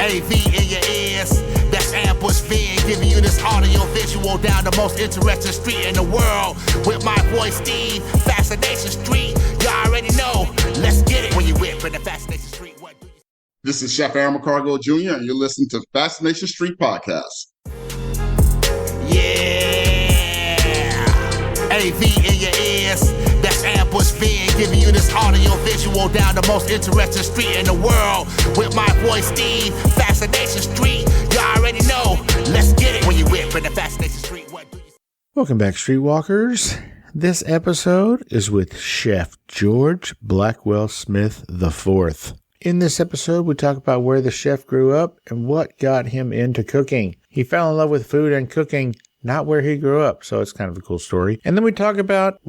AV in your ears, that's Ambush Vid, giving you this audio visual down the most interesting street in the world. With my boy Steve, Fascination Street, you already know, let's get it. When you whip in the Fascination Street, what do you... This is Chef Aaron McCargo Jr., and you're listening to Fascination Street Podcast. Yeah, AV in your ears, that's Ambush Vid, giving you this audio visual down the most interesting street in the world. With my boy Steve, Fascination Street, you already know, let's get it. When you whip in the Fascination Street, what do you... Welcome back, Streetwalkers. This episode is with Chef George Blackwell Smith IV. In this episode, we talk about where the chef grew up and what got him into cooking. He fell in love with food and cooking, not where he grew up, so it's kind of a cool story. And then we talk about,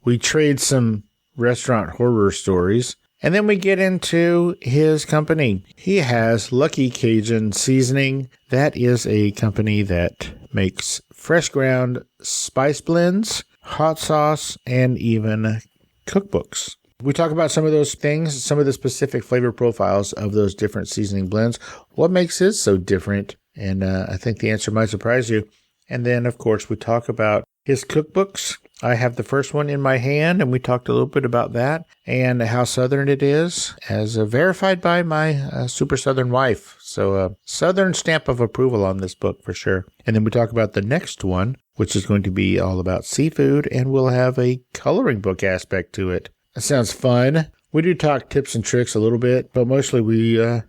we trade some restaurant horror stories, and then we get into his company. He has Lucky Cajun Seasoning. That is a company that makes fresh ground spice blends, hot sauce, and even cookbooks. We talk about some of those things, some of the specific flavor profiles of those different seasoning blends, what makes his so different, and I think the answer might surprise you. And then, of course, we talk about his cookbooks. I have the first one in my hand, and we talked a little bit about that and how Southern it is, as verified by my super Southern wife. So a Southern stamp of approval on this book for sure. And then we talk about the next one, which is going to be all about seafood, and we'll have a coloring book aspect to it. That sounds fun. We do talk tips and tricks a little bit, but mostly we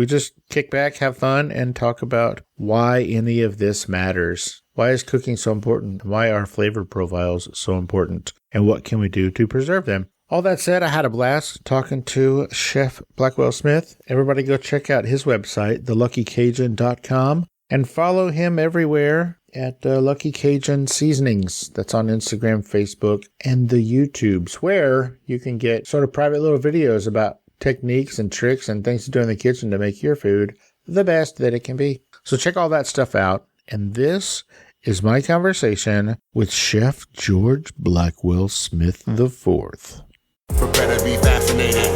just kick back, have fun, and talk about why any of this matters. Why is cooking so important? Why are flavor profiles so important? And what can we do to preserve them? All that said, I had a blast talking to Chef Blackwell Smith. Everybody go check out his website, theluckycajun.com, and follow him everywhere at Lucky Cajun Seasonings. That's on Instagram, Facebook, and the YouTubes, where you can get sort of private little videos about techniques and tricks and things to do in the kitchen to make your food the best that it can be. So check all that stuff out. And this is my conversation with Chef George Blackwell Smith IV. Prepare to be fascinated.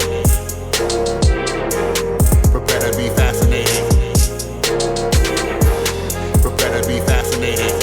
Prepare to be fascinated. Prepare to be fascinated.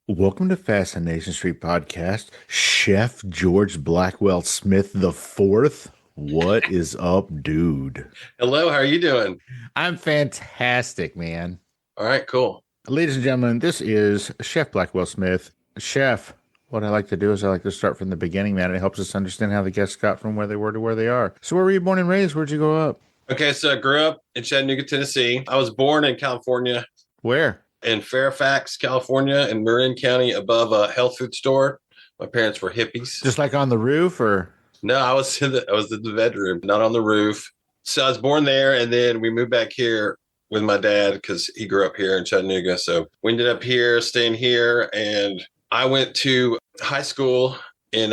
Welcome to Fascination Street Podcast, Chef George Blackwell Smith IV. What is up, dude? Hello, how are you doing? I'm fantastic, man. All right, cool. Ladies and gentlemen, this is Chef Blackwell Smith. Chef, what I like to do is I like to start from the beginning, man. It helps us understand how the guests got from where they were to where they are. So where were you born and raised? Where'd you grow up? Okay, so I grew up in Chattanooga, Tennessee. I was born in California. Where? In Fairfax, California, in Marin County, above a health food store. My parents were hippies. Just like on the roof, or? No, I was in the bedroom, not on the roof. So I was born there, and then we moved back here with my dad because he grew up here in Chattanooga. So we ended up here, staying here, and I went to high school in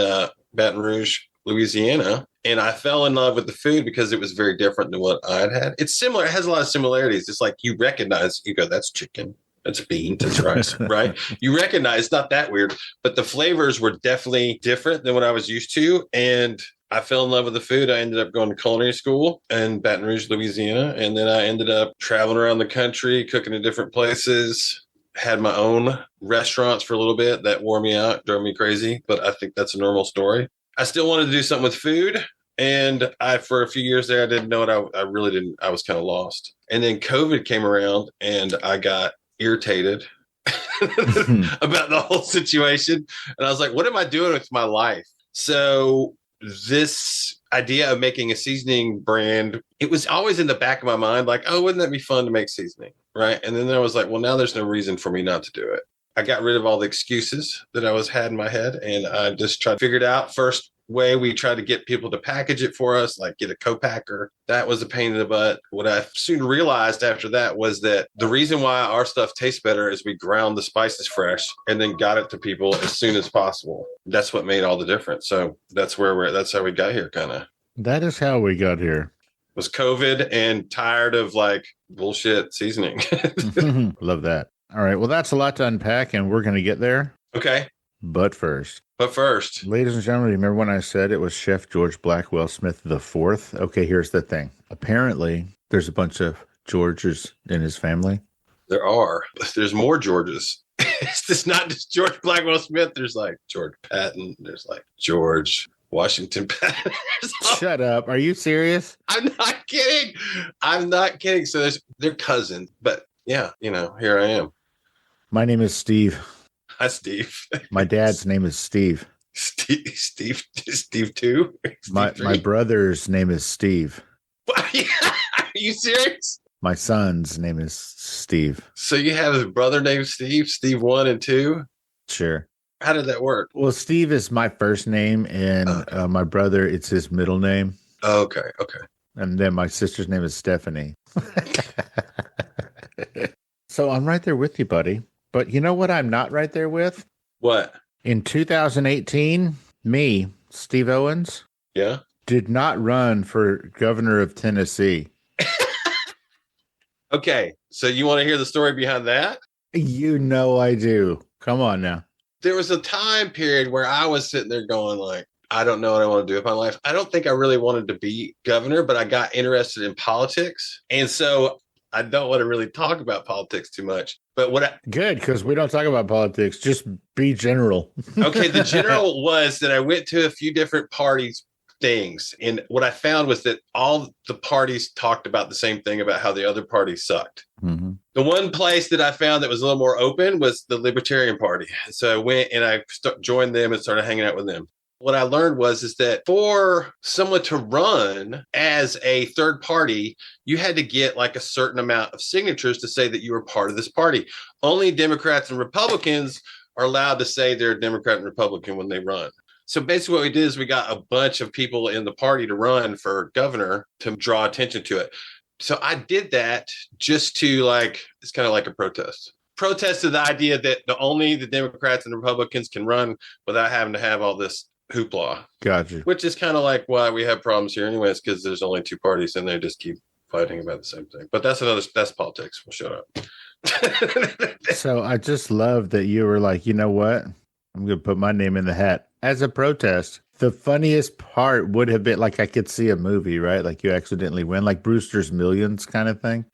Baton Rouge, Louisiana, and I fell in love with the food because it was very different than what I'd had. It's similar. It has a lot of similarities. It's like you recognize, you go, that's chicken. That's beans, that's rice, right? You recognize it's not that weird, but the flavors were definitely different than what I was used to. And I fell in love with the food. I ended up going to culinary school in Baton Rouge, Louisiana. And then I ended up traveling around the country, cooking in different places, had my own restaurants for a little bit. That wore me out, drove me crazy, but I think that's a normal story. I still wanted to do something with food. And for a few years there, I didn't know what I really didn't. I was kind of lost. And then COVID came around and I got irritated about the whole situation. And I was like, what am I doing with my life? So this idea of making a seasoning brand, it was always in the back of my mind, like, oh, wouldn't that be fun to make seasoning? Right. And then I was like, well, now there's no reason for me not to do it. I got rid of all the excuses that I had in my head. And I just tried to figure it out. First way we tried to get people to package it for us, like get a co-packer. That was a pain in the butt. What I soon realized after that was that the reason why our stuff tastes better is we ground the spices fresh and then got it to people as soon as possible. That's what made all the difference. So that's that's how we got here, kind of. That is how we got here. Was COVID and tired of like bullshit seasoning. Love that. All right. Well, that's a lot to unpack and we're going to get there. Okay. But first, ladies and gentlemen, remember when I said it was Chef George Blackwell Smith IV? Okay, here's the thing. Apparently, There's a bunch of Georges in his family. There are. There's more Georges. It's just not just George Blackwell Smith. There's like George Patton. There's like George Washington Patton. Shut up. Are you serious? I'm not kidding. I'm not kidding. So they're cousins. But yeah, here I am. My name is Steve. Hi, Steve. My dad's name is Steve. Steve 2? My brother's name is Steve. Are you serious? My son's name is Steve. So you have a brother named Steve 1 and 2? Sure. How did that work? Well, Steve is my first name, and my brother, it's his middle name. Okay. And then my sister's name is Stephanie. So I'm right there with you, buddy. But you know what I'm not right there with? What? In 2018, me, Steve Owens, Yeah? did not run for governor of Tennessee. Okay, so you want to hear the story behind that? You know I do. Come on now. There was a time period where I was sitting there going like, I don't know what I want to do with my life. I don't think I really wanted to be governor, but I got interested in politics. And so I don't want to really talk about politics too much. But Good, because we don't talk about politics. Just be general. Okay, the general was that I went to a few different parties things. And what I found was that all the parties talked about the same thing about how the other parties sucked. Mm-hmm. The one place that I found that was a little more open was the Libertarian Party. So I went and I joined them and started hanging out with them. What I learned is that for someone to run as a third party, you had to get like a certain amount of signatures to say that you were part of this party. Only Democrats and Republicans are allowed to say they're Democrat and Republican when they run. So basically what we did is we got a bunch of people in the party to run for governor to draw attention to it. So I did that just to it's kind of like a protest. Protest to the idea that only the Democrats and Republicans can run without having to have all this hoopla. Gotcha. Which is kind of like why we have problems here anyways, because there's only two parties and they just keep fighting about the same thing. But that's politics. We'll shut up. So I just love that you were like, you know what? I'm going to put my name in the hat as a protest. The funniest part would have been like I could see a movie, right? Like you accidentally win, like Brewster's Millions kind of thing.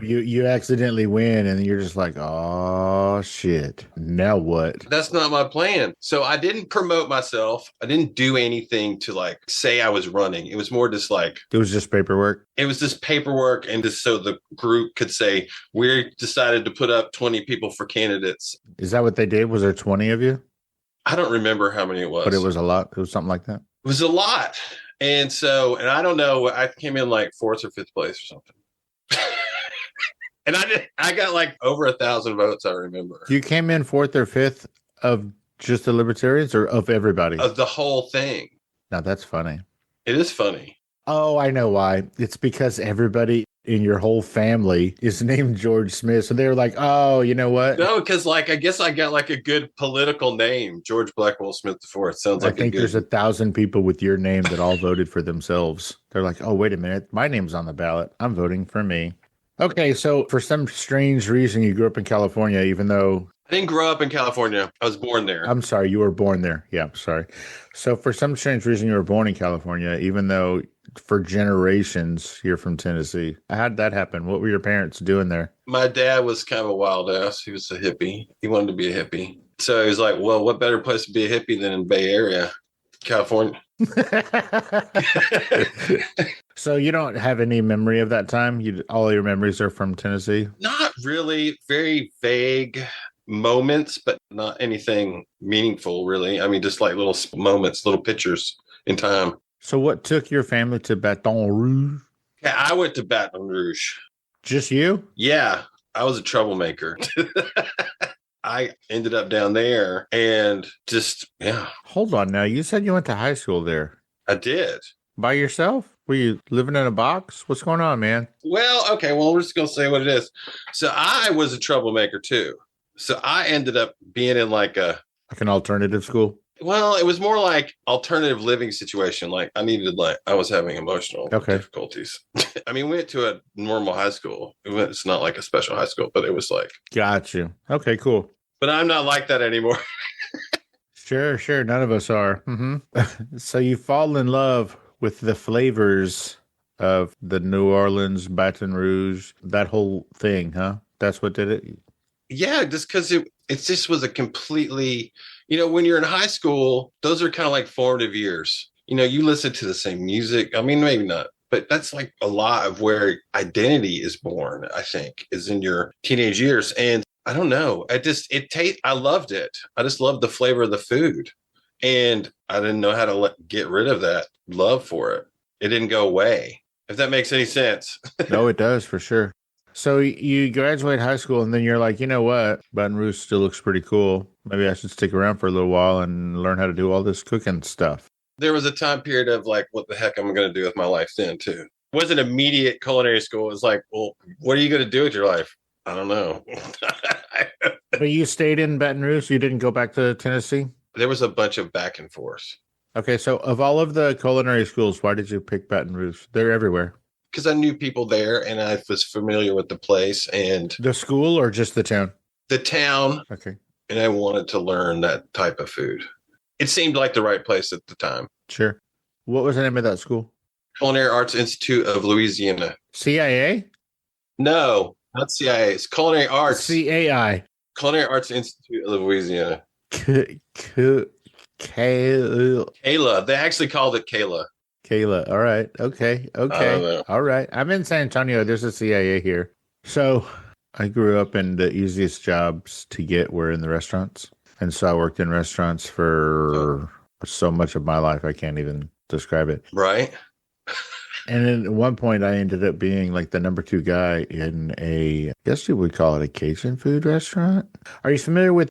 You accidentally win and you're just like, oh, shit. Now what? That's not my plan. So I didn't promote myself. I didn't do anything to say I was running. It was more just it was just paperwork. It was just paperwork. And just so the group could say, we decided to put up 20 people for candidates. Is that what they did? Was there 20 of you? I don't remember how many it was. But it was a lot. It was something like that. It was a lot. And I don't know. I came in fourth or fifth place or something. And I got over 1,000 votes, I remember. You came in fourth or fifth of just the Libertarians or of everybody? Of the whole thing. Now that's funny. It is funny. Oh, I know why. It's because everybody in your whole family is named George Smith. So they were like, oh, you know what? No, because I guess I got a good political name. George Blackwell Smith IV. Sounds like I think there's 1,000 people with your name that all voted for themselves. They're like, oh, wait a minute. My name's on the ballot. I'm voting for me. Okay, so for some strange reason, you grew up in California, even though... I didn't grow up in California. I was born there. I'm sorry, you were born there. Yeah, sorry. So for some strange reason, you were born in California, even though for generations you're from Tennessee. How did that happen? What were your parents doing there? My dad was kind of a wild ass. He was a hippie. He wanted to be a hippie. So he was like, well, what better place to be a hippie than in Bay Area, California? So you don't have any memory of that time? All your memories are from Tennessee? Not really. Very vague moments, but not anything meaningful, really. I mean, just little moments, little pictures in time. So what took your family to Baton Rouge? Yeah, I went to Baton Rouge. Just you? Yeah, I was a troublemaker. I ended up down there and just, yeah. Hold on now. You said you went to high school there. I did. By yourself? Were you living in a box? What's going on, man? Well, okay. Well, we're just going to say what it is. So I was a troublemaker too. So I ended up being in an alternative school? Well, it was more like alternative living situation. I needed, I was having emotional difficulties. I mean, we went to a normal high school. It's not like a special high school, but it was Got you. Okay, cool. But I'm not like that anymore. Sure. None of us are. Mm-hmm. So you fall in love with the flavors of the New Orleans, Baton Rouge, that whole thing, huh? That's what did it? Yeah, just because it just was a completely, when you're in high school, those are kind of like formative years. You listen to the same music. I mean, maybe not, but that's like a lot of where identity is born, I think, is in your teenage years. And I don't know. I loved it. I just loved the flavor of the food. And I didn't know how to get rid of that love for it. It didn't go away, if that makes any sense. No, it does for sure. So you graduate high school and then you're like, you know what? Baton Rouge still looks pretty cool. Maybe I should stick around for a little while and learn how to do all this cooking stuff. There was a time period of like, what the heck am I going to do with my life then too? It wasn't immediate culinary school. It was like, well, what are you going to do with your life? I don't know. But you stayed in Baton Rouge? You didn't go back to Tennessee? There was a bunch of back and forth. Okay, so of all of the culinary schools, why did you pick Baton Rouge? They're everywhere. Because I knew people there and I was familiar with the place and the school or just the town? The town. Okay. And I wanted to learn that type of food. It seemed like the right place at the time. Sure. What was the name of that school? Culinary Arts Institute of Louisiana. CIA? No, not CIA. It's Culinary Arts. CAI. Culinary Arts Institute of Louisiana. Kayla. They actually called it Kayla. Kayla. All right. Okay. All right. I'm in San Antonio. There's a CIA here. So I grew up and the easiest jobs to get were in the restaurants. And so I worked in restaurants for so much of my life, I can't even describe it. Right. And then at one point I ended up being like the number 2 guy in I guess you would call it a Cajun food restaurant. Are you familiar with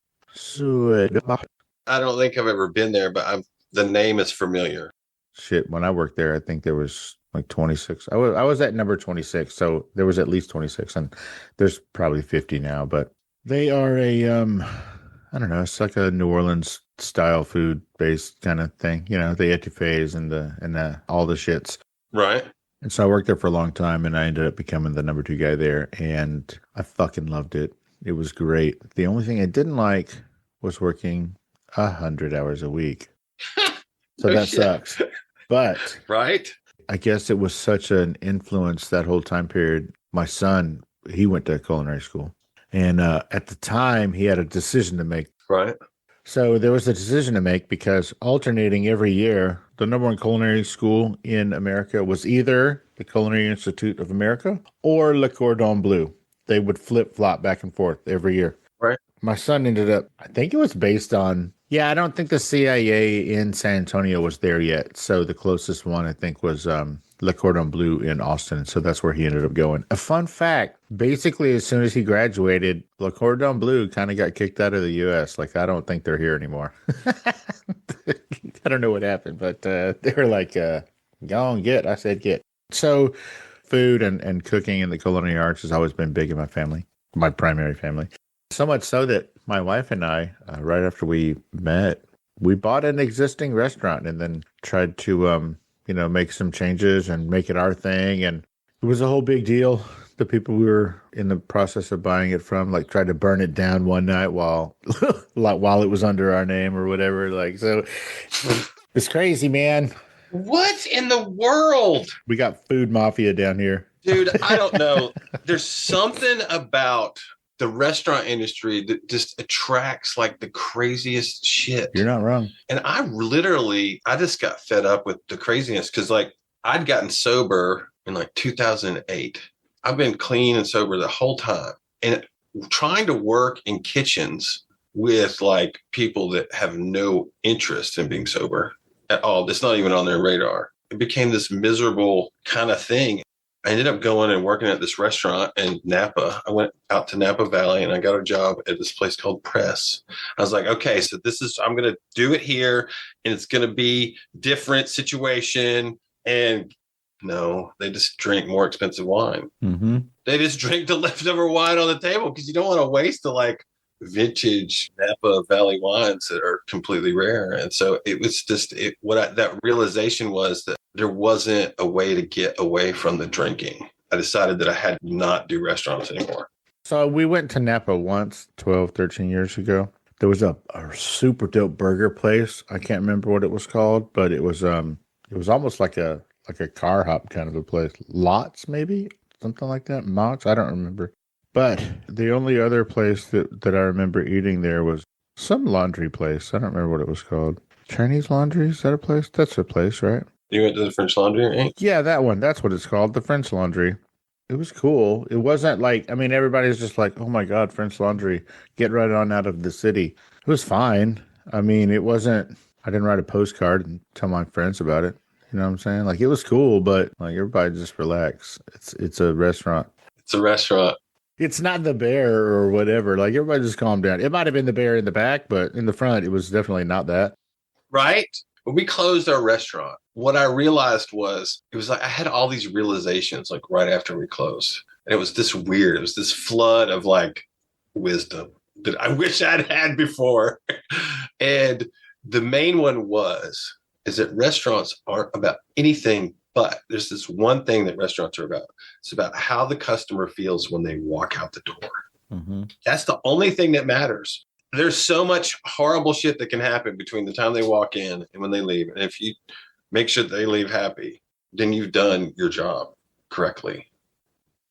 I don't think I've ever been there, but the name is familiar. Shit, when I worked there, I think there was like 26. I was at number 26, so there was at least 26, and there's probably 50 now. But they are I don't know, it's like a New Orleans style food based kind of thing. The etouffees and the all the shits. Right. And so I worked there for a long time, and I ended up becoming the number 2 guy there, and I fucking loved it. It was great. The only thing I didn't like was working 100 hours a week. So that sucks. But right. I guess it was such an influence that whole time period. My son, he went to culinary school. And at the time, he had a decision to make. Right. So there was a decision to make because alternating every year, the number 1 culinary school in America was either the Culinary Institute of America or Le Cordon Bleu. They would flip-flop back and forth every year. Right. My son ended up, I think it was based on, I don't think the CIA in San Antonio was there yet. So the closest one, I think, was Le Cordon Bleu in Austin. So that's where he ended up going. A fun fact, basically, as soon as he graduated, Le Cordon Bleu kind of got kicked out of the U.S. Like, I don't think they're here anymore. I don't know what happened, but they were like, go on, get. I said, get. So food and cooking and the culinary arts has always been big in my family, my primary family. So much so that my wife and I, right after we met, we bought an existing restaurant and then tried to, make some changes and make it our thing. And it was a whole big deal. The people we were in the process of buying it from, like, tried to burn it down one night while it was under our name or whatever. Like, so it's crazy, man. What in the world? We got food mafia down here. Dude, I don't know. There's something about the restaurant industry that just attracts like the craziest shit. You're not wrong. And I just got fed up with the craziness because like I'd gotten sober in like 2008. I've been clean and sober the whole time. And trying to work in kitchens with like people that have no interest in being sober at all, it's not even on their radar. It became this miserable kind of thing. I ended up going and working at this restaurant in Napa. I went out to Napa Valley and I got a job at this place called Press. I was like, okay, so I'm going to do it here and it's going to be different situation. And no, they just drink more expensive wine. Mm-hmm. They just drink the leftover wine on the table because you don't want to waste the like vintage Napa Valley wines that are completely rare. And so it was just that realization was that there wasn't a way to get away from the drinking. I decided that I had to not do restaurants anymore. So we went to Napa once, 12, 13 years ago. There was a super dope burger place. I can't remember what it was called, but it was almost like a like a car hop kind of a place. Lots, maybe? Something like that. Mox? I don't remember. But the only other place that I remember eating there was some laundry place. I don't remember what it was called. Chinese Laundry? Is that a place? That's a place, right? You went to the French Laundry, right? Yeah, that one. That's what it's called. The French Laundry. It was cool. It wasn't like, I mean, everybody's just like, oh my God, French Laundry. Get right on out of the city. It was fine. I mean, it wasn't, I didn't write a postcard and tell my friends about it. You know what I'm saying? Like, it was cool, but like, everybody just relax. It's a restaurant. It's a restaurant. It's not the Bear or whatever. Like, everybody just calm down. It might have been the Bear in the back, but in the front, it was definitely not that. Right? When we closed our restaurant, what I realized was, it was like I had all these realizations like right after we closed. And it was this weird, it was this flood of like wisdom that I wish I'd had before. And the main one is that restaurants aren't about anything, but there's this one thing that restaurants are about. It's about how the customer feels when they walk out the door. Mm-hmm. That's the only thing that matters. There's so much horrible shit that can happen between the time they walk in and when they leave. And if you make sure they leave happy, then you've done your job correctly.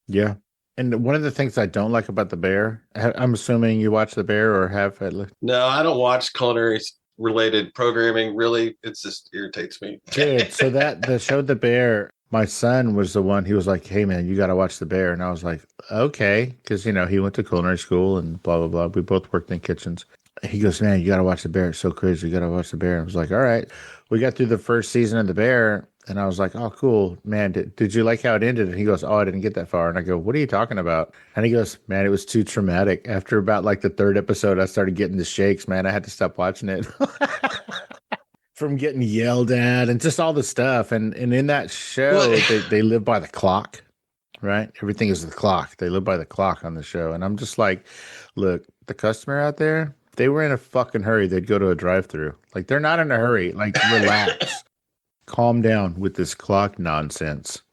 Yeah. And one of the things I don't like about the Bear, I'm assuming you watch the Bear or have at least. No, I don't watch culinary related programming. Really, it just irritates me. Dude, so the show The Bear, my son was the one, he was like, hey man, you got to watch The Bear. And I was like, okay. Cause he went to culinary school and blah, blah, blah. We both worked in kitchens. He goes, man, you got to watch The Bear. It's so crazy. You got to watch The Bear. I was like, all right. We got through the first season of The Bear. And I was like, oh, cool. Man, did you like how it ended? And he goes, oh, I didn't get that far. And I go, what are you talking about? And he goes, man, it was too traumatic. After about like the third episode, I started getting the shakes, man. I had to stop watching it. From getting yelled at and just all the stuff. And in that show, they live by the clock, right? Everything is the clock. They live by the clock on the show. And I'm just like, look, the customer out there, if they were in a fucking hurry, they'd go to a drive-thru. Like, they're not in a hurry. Like, relax. Calm down with this clock nonsense.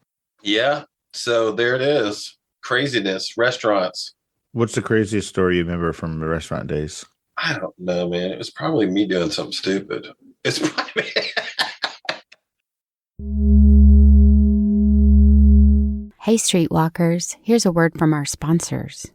Yeah. So there it is. Craziness. Restaurants. What's the craziest story you remember from the restaurant days? I don't know, man. It was probably me doing something stupid. It's probably... Hey, Streetwalkers. Here's a word from our sponsors.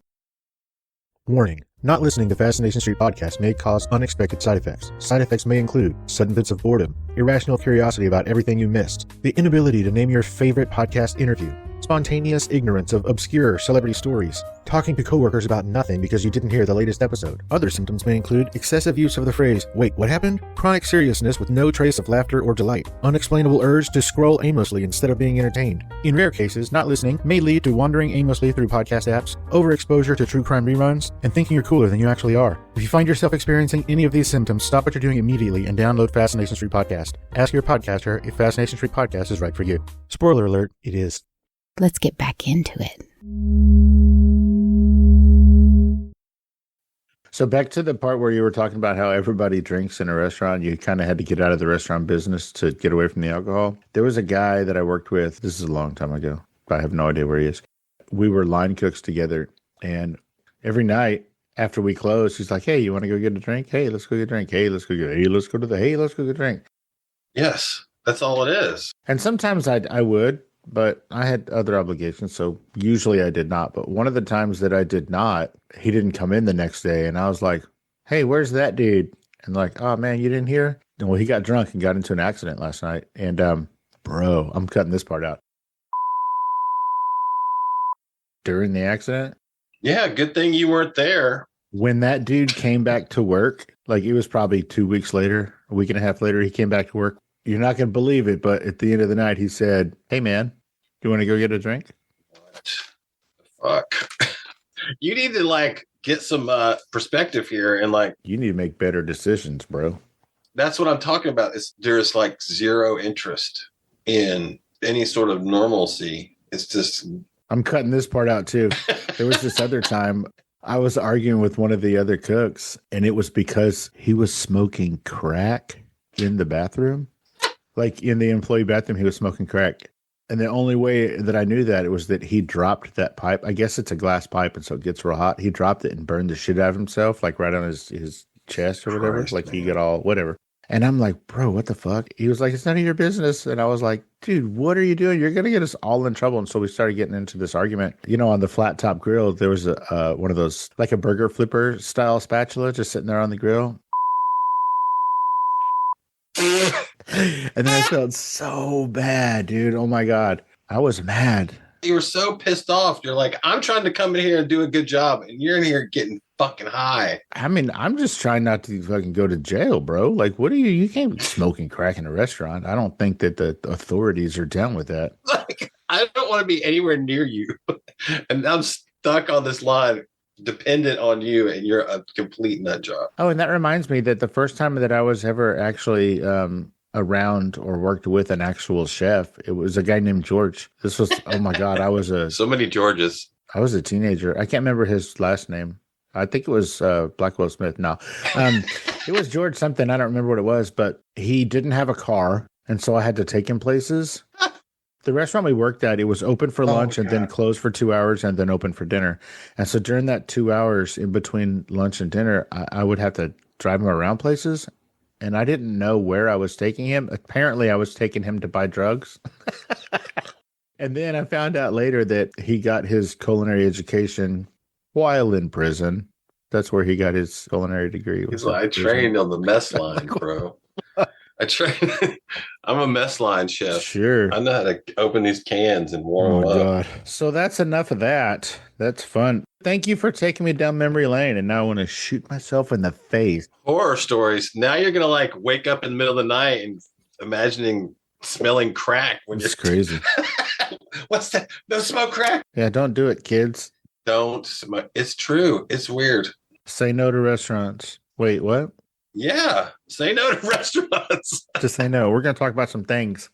Warning. Not listening to Fascination Street podcast may cause unexpected side effects. Side effects may include sudden fits of boredom, irrational curiosity about everything you missed, the inability to name your favorite podcast interview, spontaneous ignorance of obscure celebrity stories, talking to coworkers about nothing because you didn't hear the latest episode. Other symptoms may include excessive use of the phrase, wait, what happened? Chronic seriousness with no trace of laughter or delight, unexplainable urge to scroll aimlessly instead of being entertained. In rare cases, not listening may lead to wandering aimlessly through podcast apps, overexposure to true crime reruns, and thinking you're cooler than you actually are. If you find yourself experiencing any of these symptoms, stop what you're doing immediately and download Fascination Street Podcast. Ask your podcaster if Fascination Street Podcast is right for you. Spoiler alert, it is. Let's get back into it. So back to the part where you were talking about how everybody drinks in a restaurant. You kind of had to get out of the restaurant business to get away from the alcohol. There was a guy that I worked with. This is a long time ago. I have no idea where he is. We were line cooks together. And every night after we closed, he's like, hey, you want to go get a drink? Hey, let's go get a drink. Hey, let's go get let's go get a drink. Yes, that's all it is. And sometimes I would, but I had other obligations, so usually I did not. But one of the times that I did not, he didn't come in the next day, and I was like, hey, where's that dude? And like, oh, man, you didn't hear? And well, he got drunk and got into an accident last night. And, bro, I'm cutting this part out. During the accident? Yeah, good thing you weren't there. When that dude came back to work, like it was probably 2 weeks later, a week and a half later, he came back to work. You're not going to believe it, but at the end of the night, he said, hey, man, do you want to go get a drink? What? Fuck. You need to, like, get some perspective here and, like... You need to make better decisions, bro. That's what I'm talking about. There's, like, zero interest in any sort of normalcy. It's just... I'm cutting this part out, too. There was this other time I was arguing with one of the other cooks, and it was because he was smoking crack in the bathroom. Like in the employee bathroom, he was smoking crack. And the only way that I knew that it was that he dropped that pipe. I guess it's a glass pipe, and so it gets real hot. He dropped it and burned the shit out of himself, like right on his chest or whatever. Christ, like man. he got all, whatever. And I'm like, bro, what the fuck? He was like, it's none of your business. And I was like, dude, what are you doing? You're going to get us all in trouble. And so we started getting into this argument. You know, on the flat top grill, there was one of those, like a burger flipper style spatula just sitting there on the grill. And then I felt so bad, dude. Oh my God. I was mad. You were so pissed off. You're like, I'm trying to come in here and do a good job, and you're in here getting fucking high. I mean, I'm just trying not to fucking go to jail, bro. Like, what are you can't be smoking crack in a restaurant. I don't think that the authorities are down with that. Like, I don't want to be anywhere near you. And I'm stuck on this line, dependent on you, and you're a complete nut job. Oh, and that reminds me that the first time that I was ever actually around or worked with an actual chef, it was a guy named George. This was, oh my God, So many Georges. I was a teenager. I can't remember his last name. I think it was Blackwell Smith. No, it was George something. I don't remember what it was, but he didn't have a car. And so I had to take him places. The restaurant we worked at, it was open for lunch and then closed for 2 hours and then open for dinner. And so during that 2 hours in between lunch and dinner, I would have to drive him around places. And I didn't know where I was taking him. Apparently, I was taking him to buy drugs. And then I found out later that he got his culinary education while in prison. That's where he got his culinary degree. He's like, I trained on the mess line, bro. I'm a mess line chef. Sure. I know how to open these cans and warm them up. God. So that's enough of that. That's fun. Thank you for taking me down memory lane. And now I want to shoot myself in the face. Horror stories. Now you're going to like wake up in the middle of the night and smelling crack. It's crazy. What's that? No smoke crack? Yeah, don't do it, kids. Don't smoke. It's true. It's weird. Say no to restaurants. Wait, what? Yeah. Say no to restaurants. Just say no. We're going to talk about some things.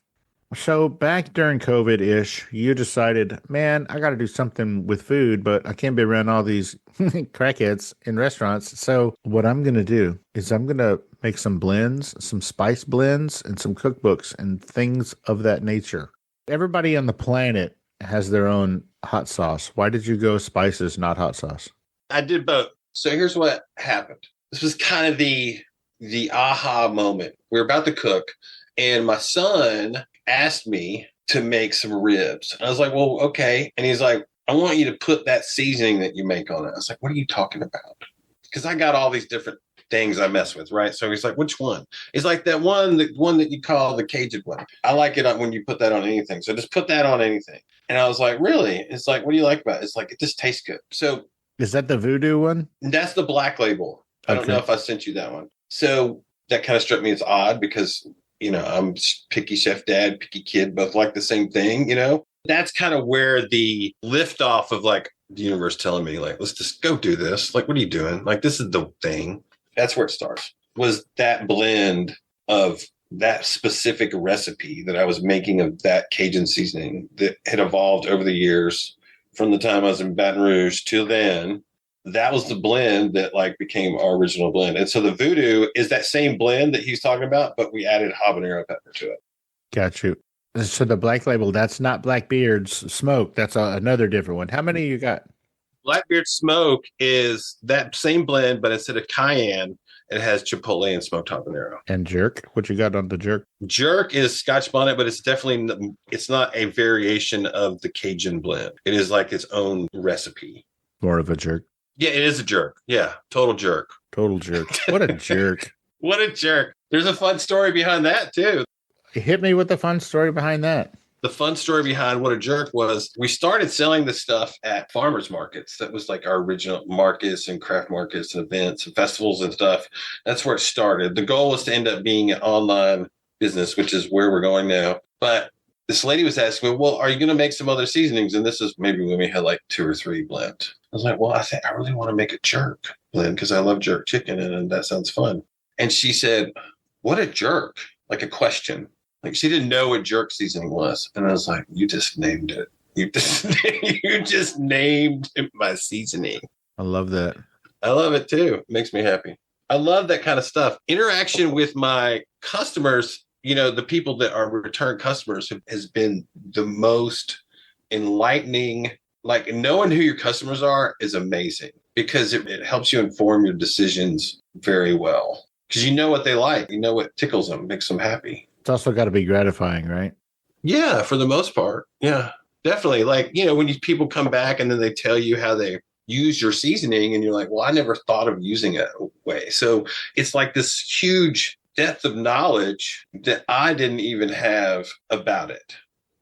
So back during COVID-ish, you decided, man, I got to do something with food, but I can't be around all these crackheads in restaurants. So what I'm going to do is I'm going to make some blends, some spice blends, and some cookbooks and things of that nature. Everybody on the planet has their own hot sauce. Why did you go spices, not hot sauce? I did both. So here's what happened. This was kind of the aha moment. We were about to cook, and my son asked me to make some ribs. And I was like, well, okay. And he's like, I want you to put that seasoning that you make on it. I was like, what are you talking about? Because I got all these different things I mess with, right? So he's like, which one? He's like, the one that you call the Cajun one. I like it when you put that on anything. So just put that on anything. And I was like, really? It's like, what do you like about it? It's like, it just tastes good. So is that the voodoo one? That's the Black Label. I don't know if I sent you that one. So that kind of struck me as odd because, I'm picky chef dad, picky kid, both like the same thing, That's kind of where the liftoff of like the universe telling me, like, let's just go do this. Like, what are you doing? Like, this is the thing. That's where it starts. Was that blend of that specific recipe that I was making of that Cajun seasoning that had evolved over the years from the time I was in Baton Rouge till then. That was the blend that like became our original blend. And so the voodoo is that same blend that he's talking about, but we added habanero pepper to it. Got you. So the Black Label, that's not Blackbeard's Smoke. That's another different one. How many you got? Blackbeard Smoke is that same blend, but instead of cayenne, it has chipotle and smoked habanero. And jerk? What you got on the jerk? Jerk is Scotch bonnet, but it's not a variation of the Cajun blend. It is like its own recipe. More of a jerk. Yeah, it is a jerk. Yeah, total jerk. Total jerk. What a jerk. What a jerk. There's a fun story behind that, too. Hit me with the fun story behind that. The fun story behind what a jerk was, we started selling this stuff at farmers markets. That was like our original markets and craft markets and events and festivals and stuff. That's where it started. The goal was to end up being an online business, which is where we're going now. But this lady was asking me, well, are you going to make some other seasonings? And this is maybe when we had like 2 or 3 blends. I was like, well, I think I really want to make a jerk blend because I love jerk chicken and that sounds fun. And she said, what a jerk? Like a question. Like she didn't know what jerk seasoning was. And I was like, you just named it. You just named my seasoning. I love that. I love it too. It makes me happy. I love that kind of stuff. Interaction with my customers, the people that are return customers has been the most enlightening. Like knowing who your customers are is amazing because it helps you inform your decisions very well. because you know what they like. You know what tickles them, makes them happy. It's also got to be gratifying, right? Yeah, for the most part. Yeah, definitely. Like, when people come back and then they tell you how they use your seasoning and you're like, well, I never thought of using it that way. So it's like this huge depth of knowledge that I didn't even have about it,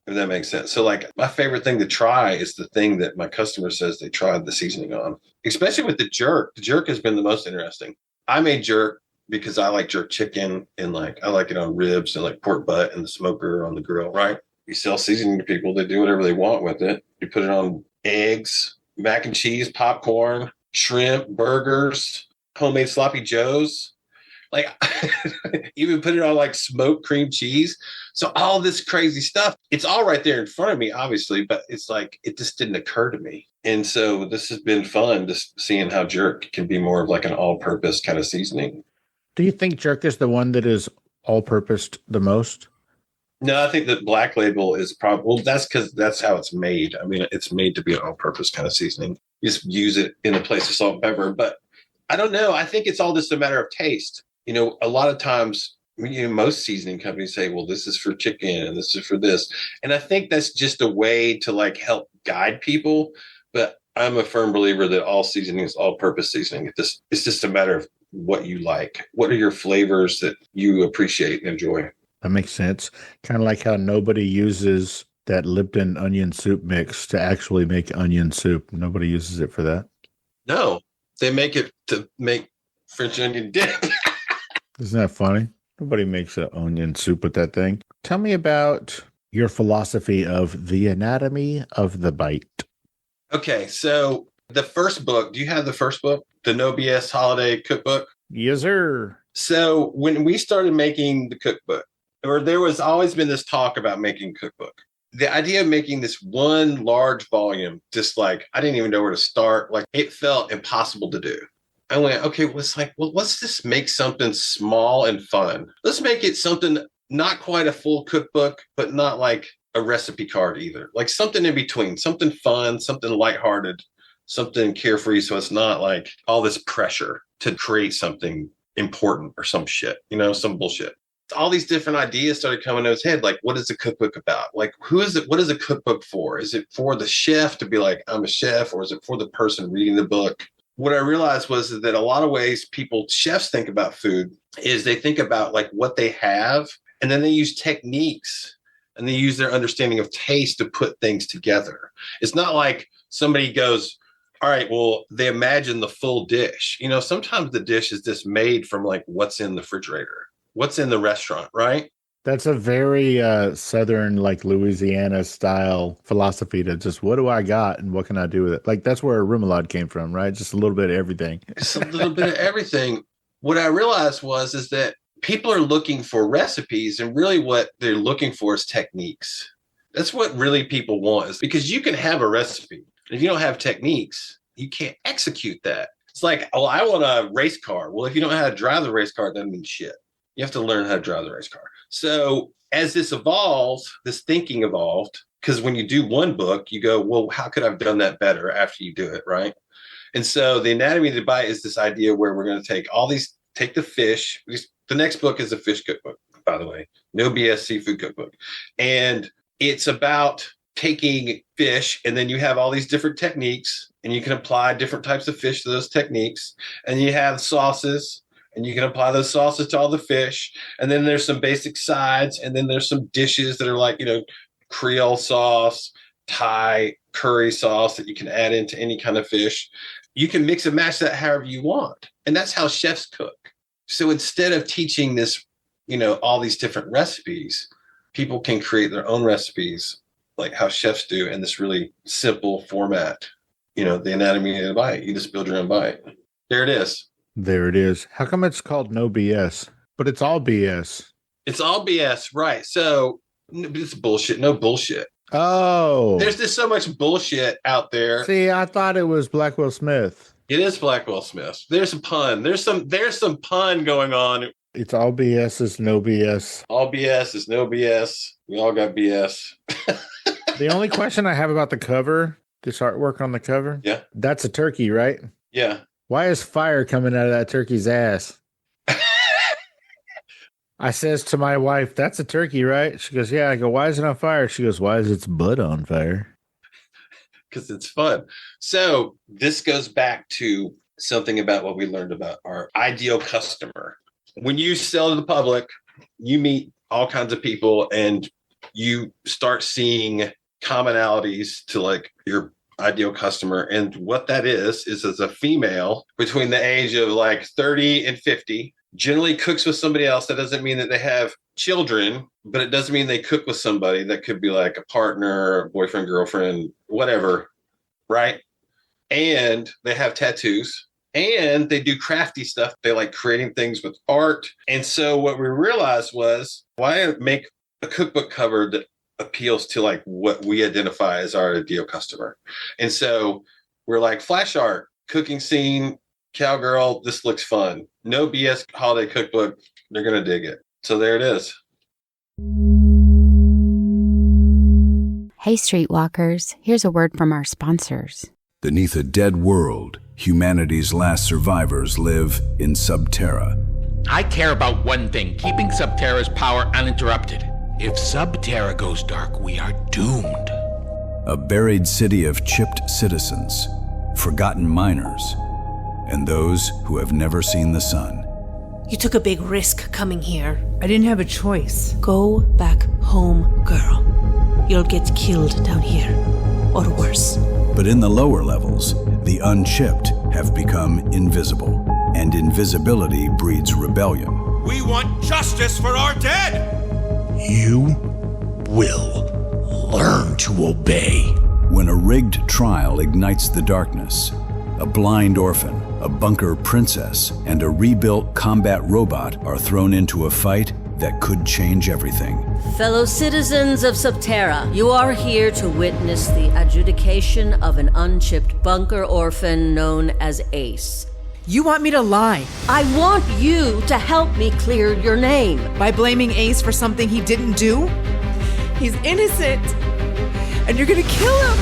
if that makes sense. So like my favorite thing to try is the thing that my customer says they tried the seasoning on, especially with the jerk. The jerk has been the most interesting. I made jerk because I like jerk chicken and like I like it on ribs and like pork butt and the smoker on the grill, right? You sell seasoning to people, they do whatever they want with it. You put it on eggs, mac and cheese, popcorn, shrimp, burgers, homemade sloppy joes. Like even put it on like smoked cream cheese. So all this crazy stuff, it's all right there in front of me, obviously, but it's like, it just didn't occur to me. And so this has been fun, just seeing how jerk can be more of like an all-purpose kind of seasoning. Do you think jerk is the one that is all-purposed the most? No, I think that Black Label is probably, well, that's because that's how it's made. I mean, it's made to be an all-purpose kind of seasoning. You just use it in the place of salt and pepper. But I don't know. I think it's all just a matter of taste. A lot of times, most seasoning companies say, well, this is for chicken and this is for this. And I think that's just a way to like help guide people. But I'm a firm believer that all seasoning is all-purpose seasoning. It's just a matter of what you like. What are your flavors that you appreciate and enjoy? That makes sense. Kind of like how nobody uses that Lipton onion soup mix to actually make onion soup. Nobody uses it for that. No, they make it to make French onion dip. Isn't that funny? Nobody makes an onion soup with that thing. Tell me about your philosophy of the anatomy of the bite. Okay, so the first book, do you have the first book? The No BS Holiday Cookbook? Yes, sir. So when we started making the cookbook, or there was always been this talk about making a cookbook. The idea of making this one large volume, just like, I didn't even know where to start. Like, it felt impossible to do. I went, okay, let's just make something small and fun. Let's make it something not quite a full cookbook, but not like a recipe card either. Like something in between, something fun, something lighthearted, something carefree. So it's not like all this pressure to create something important or some shit, some bullshit. All these different ideas started coming to his head. Like, what is a cookbook about? Like, who is it? What is a cookbook for? Is it for the chef to be like, I'm a chef, or is it for the person reading the book? What I realized was that a lot of ways chefs think about food is they think about like what they have, and then they use techniques and they use their understanding of taste to put things together. It's not like somebody goes, all right, well, they imagine the full dish. Sometimes the dish is just made from like what's in the refrigerator, what's in the restaurant, right? That's a very Southern, like Louisiana style philosophy to just, what do I got and what can I do with it? Like, that's where remoulade came from, right? Just a little bit of everything. Just a little bit of everything. What I realized is that people are looking for recipes, and really what they're looking for is techniques. That's what really people want, is because you can have a recipe. If you don't have techniques, you can't execute that. It's like, oh, I want a race car. Well, if you don't know how to drive the race car, it doesn't mean shit. You have to learn how to drive the race car. So as this evolves, this thinking evolved, because when you do one book, you go, well, how could I have done that better after you do it, right? And so the anatomy of the bite is this idea where we're going to take the fish. The next book is a fish cookbook, by the way, No BS Seafood Cookbook. And it's about taking fish, and then you have all these different techniques, and you can apply different types of fish to those techniques. And you have sauces, and you can apply those sauces to all the fish. And then there's some basic sides. And then there's some dishes that are like, Creole sauce, Thai curry sauce that you can add into any kind of fish. You can mix and match that however you want. And that's how chefs cook. So instead of teaching this, all these different recipes, people can create their own recipes like how chefs do in this really simple format. The anatomy of the bite. You just build your own bite. There it is. There it is. How come it's called No BS? But it's all BS. It's all BS, right? So it's bullshit. No bullshit. Oh. There's just so much bullshit out there. See, I thought it was Blackwell Smith. It is Blackwell Smith. There's a pun. There's some pun going on. It's all BS is no BS. All BS is no BS. We all got BS. The only question I have about the cover, this artwork on the cover. Yeah. That's a turkey, right? Yeah. Why is fire coming out of that turkey's ass? I says to my wife, that's a turkey, right? She goes, yeah. I go, why is it on fire? She goes, why is its butt on fire? Because it's fun. So this goes back to something about what we learned about our ideal customer. When you sell to the public, you meet all kinds of people and you start seeing commonalities to like your ideal customer. And what that is as a female between the age of like 30 and 50, generally cooks with somebody else. That doesn't mean that they have children, but it doesn't mean they cook with somebody. That could be like a partner, a boyfriend, girlfriend, whatever, right? And they have tattoos and they do crafty stuff. They like creating things with art. And so what we realized was, why make a cookbook cover that appeals to like what we identify as our ideal customer? And so we're like, flash art, cooking scene, cowgirl, this looks fun. No BS holiday cookbook. They're going to dig it. So there it is. Hey, Streetwalkers, here's a word from our sponsors. Beneath a dead world, humanity's last survivors live in Subterra. I care about one thing, keeping Subterra's power uninterrupted. If Subterra goes dark, we are doomed. A buried city of chipped citizens, forgotten miners, and those who have never seen the sun. You took a big risk coming here. I didn't have a choice. Go back home, girl. You'll get killed down here, or worse. But in the lower levels, the unchipped have become invisible, and invisibility breeds rebellion. We want justice for our dead! You will learn to obey. When a rigged trial ignites the darkness, a blind orphan, a bunker princess, and a rebuilt combat robot are thrown into a fight that could change everything. Fellow citizens of Subterra, you are here to witness the adjudication of an unchipped bunker orphan known as Ace. You want me to lie? I want you to help me clear your name. By blaming Ace for something he didn't do? He's innocent, and you're gonna kill him.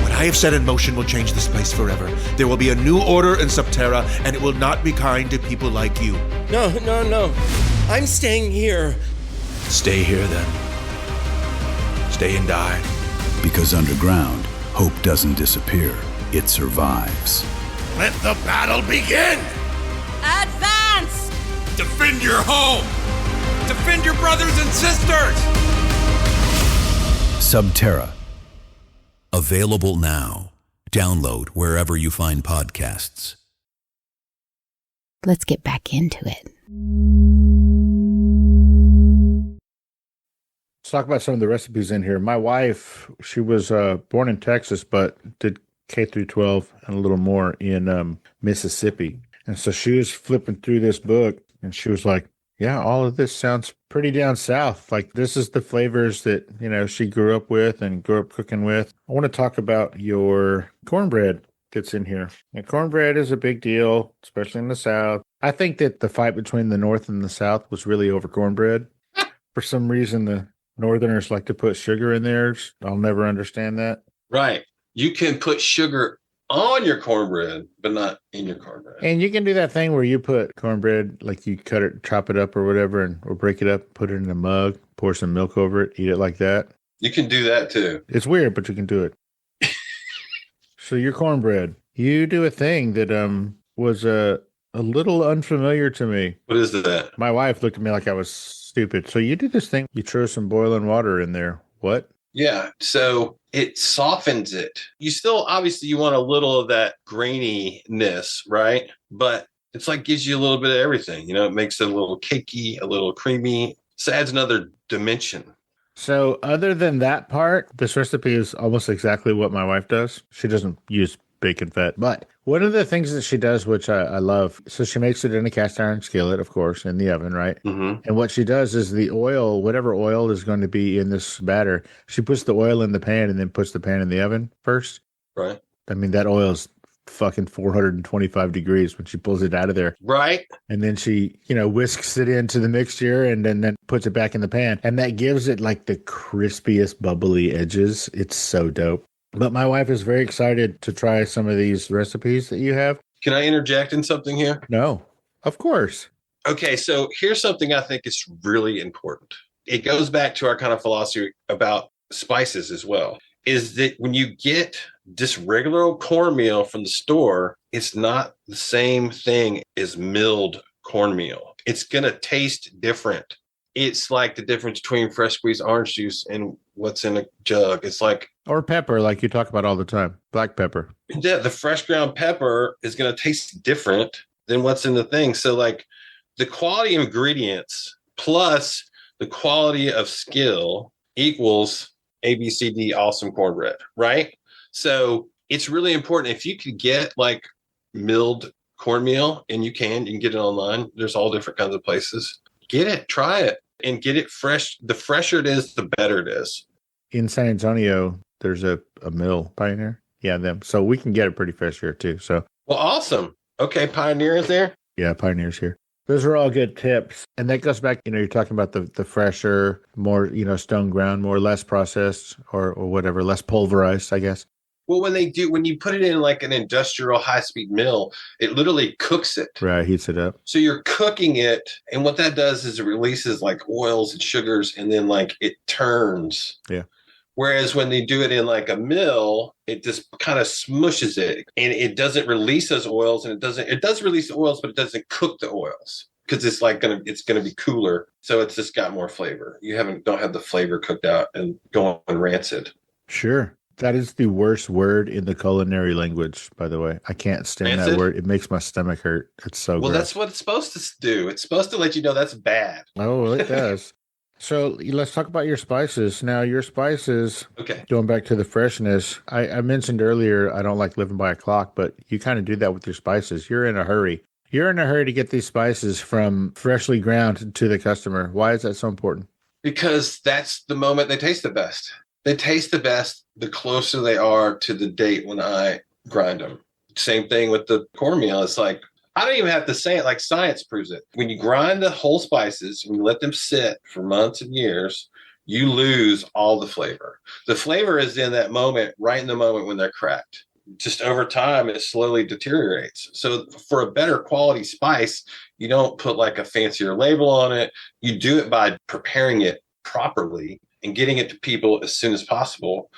What I have set in motion will change this place forever. There will be a new order in Subterra, and it will not be kind to people like you. No. I'm staying here. Stay here, then. Stay and die. Because underground, hope doesn't disappear. It survives. Let the battle begin! Advance! Defend your home! Defend your brothers and sisters! Subterra. Available now. Download wherever you find podcasts. Let's get back into it. Let's talk about some of the recipes in here. My wife, she was born in Texas, but did K through 12 and a little more in Mississippi. And so she was flipping through this book and she was like, yeah, all of this sounds pretty down south. Like this is the flavors that, you know, she grew up with and grew up cooking with. I want to talk about your cornbread that's in here. And cornbread is a big deal, especially in the South. I think that the fight between the North and the South was really over cornbread. For some reason, the Northerners like to put sugar in theirs. I'll never understand that. Right. You can put sugar on your cornbread, but not in your cornbread. And you can do that thing where you put cornbread, like you cut it, chop it up or whatever, or break it up, put it in a mug, pour some milk over it, eat it like that. You can do that too. It's weird, but you can do it. So your cornbread, you do a thing that was a little unfamiliar to me. What is that? My wife looked at me like I was stupid. So you do this thing, you throw some boiling water in there. What? Yeah. So it softens it. You still, obviously, you want a little of that graininess, right? But it's like gives you a little bit of everything. You know, it makes it a little cakey, a little creamy. So adds another dimension. So other than that part, this recipe is almost exactly what my wife does. She doesn't use bacon fat, but one of the things that she does, which I love, so she makes it in a cast iron skillet, of course, in the oven, right? Mm-hmm. And what she does is the oil, whatever oil is going to be in this batter, she puts the oil in the pan and then puts the pan in the oven first. Right. I mean, that oil is fucking 425 degrees when she pulls it out of there. Right. And then she, whisks it into the mixture and then puts it back in the pan. And that gives it like the crispiest bubbly edges. It's so dope. But my wife is very excited to try some of these recipes that you have. Can I interject in something here? No, of course. Okay, so here's something I think is really important. It goes back to our kind of philosophy about spices as well, is that when you get just regular old cornmeal from the store, it's not the same thing as milled cornmeal. It's going to taste different. It's like the difference between fresh squeezed orange juice and what's in a jug. It's like... Or pepper, like you talk about all the time. Black pepper. Yeah, the fresh ground pepper is going to taste different than what's in the thing. So like the quality of ingredients plus the quality of skill equals ABCD awesome cornbread, right? So it's really important. If you could get like milled cornmeal, and you can get it online. There's all different kinds of places. Get it, try it, and get it fresh. The fresher it is, the better it is. In San Antonio, there's a mill, Pioneer. Yeah, them. So we can get it pretty fresh here too. So well, awesome. Okay, Pioneer is there? Yeah, Pioneer's here. Those are all good tips. And that goes back, you're talking about the fresher, more, stone ground, more less processed or whatever, less pulverized, I guess. Well, when you put it in like an industrial high-speed mill, it literally cooks it. Right, heats it up. So you're cooking it, and what that does is it releases like oils and sugars, and then like it turns. Yeah. Whereas when they do it in like a mill, it just kind of smushes it, and it doesn't release those oils, and it does release the oils, but it doesn't cook the oils because it's gonna be cooler, so it's just got more flavor. You don't have the flavor cooked out and going rancid. Sure. That is the worst word in the culinary language, by the way. I can't stand rancid? That word. It makes my stomach hurt. It's so well, gross. That's what it's supposed to do. It's supposed to let you know that's bad. Oh, it does. So let's talk about your spices. Now, your spices, okay. Going back to the freshness, I mentioned earlier I don't like living by a clock, but you kind of do that with your spices. You're in a hurry. You're in a hurry to get these spices from freshly ground to the customer. Why is that so important? Because that's the moment they taste the best. They taste the best the closer they are to the date when I grind them. Same thing with the cornmeal. It's like, I don't even have to say it, like science proves it. When you grind the whole spices and you let them sit for months and years, you lose all the flavor. The flavor is in that moment, right in the moment when they're cracked. Just over time, it slowly deteriorates. So for a better quality spice, you don't put like a fancier label on it. You do it by preparing it properly and getting it to people as soon as possible.